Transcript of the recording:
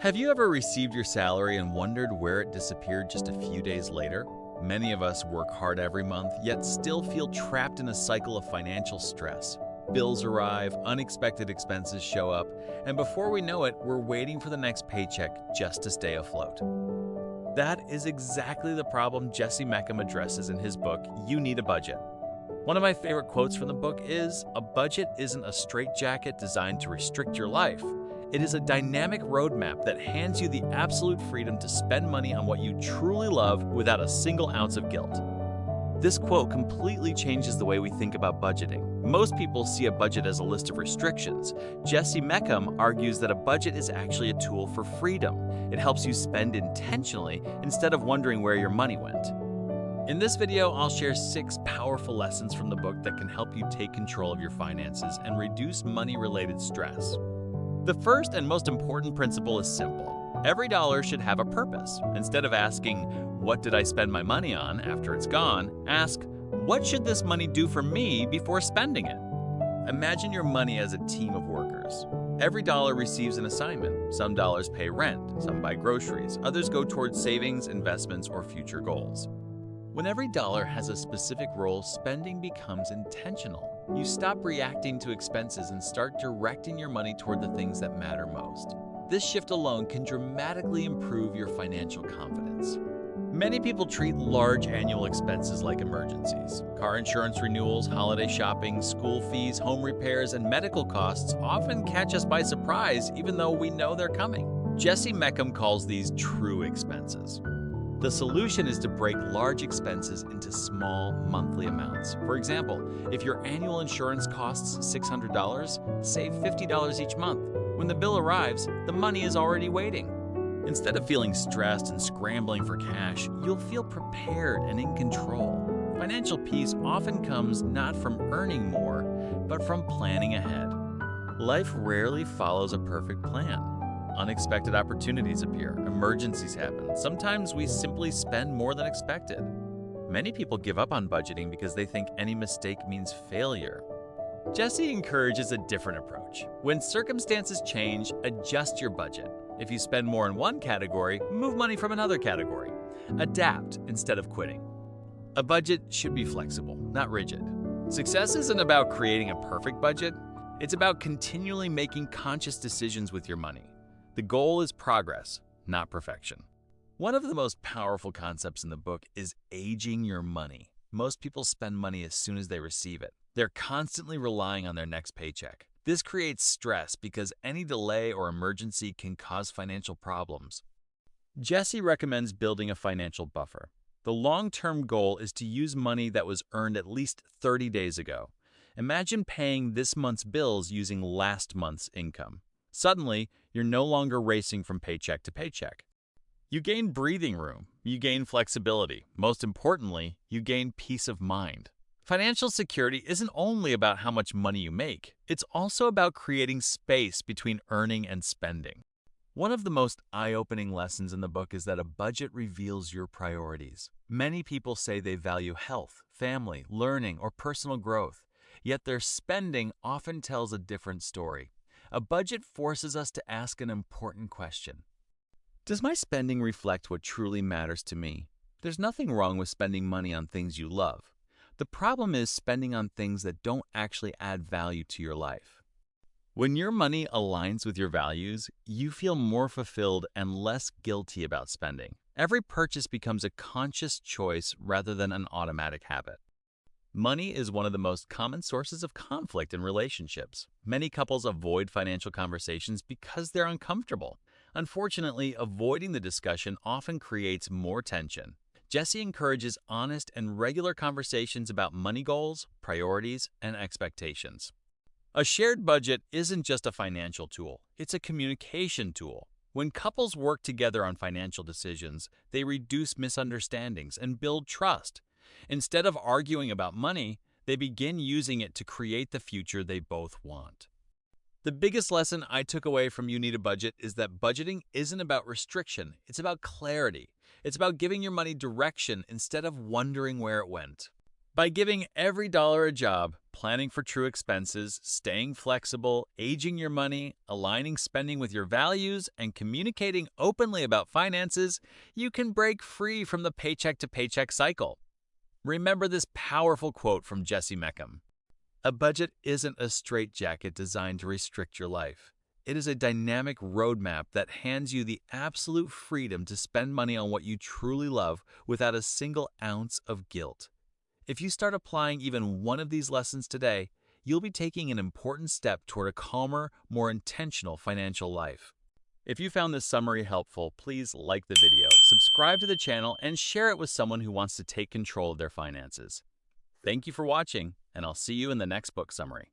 Have you ever received your salary and wondered where it disappeared just a few days later? Many of us work hard every month, yet still feel trapped in a cycle of financial stress. Bills arrive, unexpected expenses show up, and before we know it, we're waiting for the next paycheck just to stay afloat. That is exactly the problem Jesse Mecham addresses in his book, You Need a Budget. One of my favorite quotes from the book is, "A budget isn't a straitjacket designed to restrict your life. It is a dynamic roadmap that hands you the absolute freedom to spend money on what you truly love without a single ounce of guilt." This quote completely changes the way we think about budgeting. Most people see a budget as a list of restrictions. Jesse Mecham argues that a budget is actually a tool for freedom. It helps you spend intentionally instead of wondering where your money went. In this video, I'll share 6 powerful lessons from the book that can help you take control of your finances and reduce money-related stress. The first and most important principle is simple. Every dollar should have a purpose. Instead of asking, "What did I spend my money on?" after it's gone, ask, "What should this money do for me before spending it?" Imagine your money as a team of workers. Every dollar receives an assignment. Some dollars pay rent, some buy groceries, others go towards savings, investments, or future goals. When every dollar has a specific role, spending becomes intentional. You stop reacting to expenses and start directing your money toward the things that matter most. This shift alone can dramatically improve your financial confidence. Many people treat large annual expenses like emergencies. Car insurance renewals, holiday shopping, school fees, home repairs, and medical costs often catch us by surprise even though we know they're coming. Jesse Mecham calls these true expenses. The solution is to break large expenses into small monthly amounts. For example, if your annual insurance costs $600, save $50 each month. When the bill arrives, the money is already waiting. Instead of feeling stressed and scrambling for cash, you'll feel prepared and in control. Financial peace often comes not from earning more, but from planning ahead. Life rarely follows a perfect plan. Unexpected opportunities appear, emergencies happen. Sometimes we simply spend more than expected. Many people give up on budgeting because they think any mistake means failure. Jesse encourages a different approach. When circumstances change, adjust your budget. If you spend more in one category, move money from another category. Adapt instead of quitting. A budget should be flexible, not rigid. Success isn't about creating a perfect budget. It's about continually making conscious decisions with your money. The goal is progress, not perfection. One of the most powerful concepts in the book is aging your money. Most people spend money as soon as they receive it. They're constantly relying on their next paycheck. This creates stress because any delay or emergency can cause financial problems. Jesse recommends building a financial buffer. The long-term goal is to use money that was earned at least 30 days ago. Imagine paying this month's bills using last month's income. Suddenly, you're no longer racing from paycheck to paycheck. You gain breathing room, you gain flexibility. Most importantly, you gain peace of mind. Financial security isn't only about how much money you make, it's also about creating space between earning and spending. One of the most eye-opening lessons in the book is that a budget reveals your priorities. Many people say they value health, family, learning, or personal growth, yet their spending often tells a different story. A budget forces us to ask an important question. Does my spending reflect what truly matters to me? There's nothing wrong with spending money on things you love. The problem is spending on things that don't actually add value to your life. When your money aligns with your values, you feel more fulfilled and less guilty about spending. Every purchase becomes a conscious choice rather than an automatic habit. Money is one of the most common sources of conflict in relationships. Many couples avoid financial conversations because they're uncomfortable. Unfortunately, avoiding the discussion often creates more tension. Jesse encourages honest and regular conversations about money goals, priorities, and expectations. A shared budget isn't just a financial tool, it's a communication tool. When couples work together on financial decisions, they reduce misunderstandings and build trust. Instead of arguing about money, they begin using it to create the future they both want. The biggest lesson I took away from You Need a Budget is that budgeting isn't about restriction, it's about clarity. It's about giving your money direction instead of wondering where it went. By giving every dollar a job, planning for true expenses, staying flexible, aging your money, aligning spending with your values, and communicating openly about finances, you can break free from the paycheck to paycheck cycle. Remember this powerful quote from Jesse Mecham: "A budget isn't a straitjacket designed to restrict your life. It is a dynamic roadmap that hands you the absolute freedom to spend money on what you truly love without a single ounce of guilt." If you start applying even one of these lessons today, you'll be taking an important step toward a calmer, more intentional financial life. If you found this summary helpful, please like the video, subscribe to the channel, and share it with someone who wants to take control of their finances. Thank you for watching, and I'll see you in the next book summary.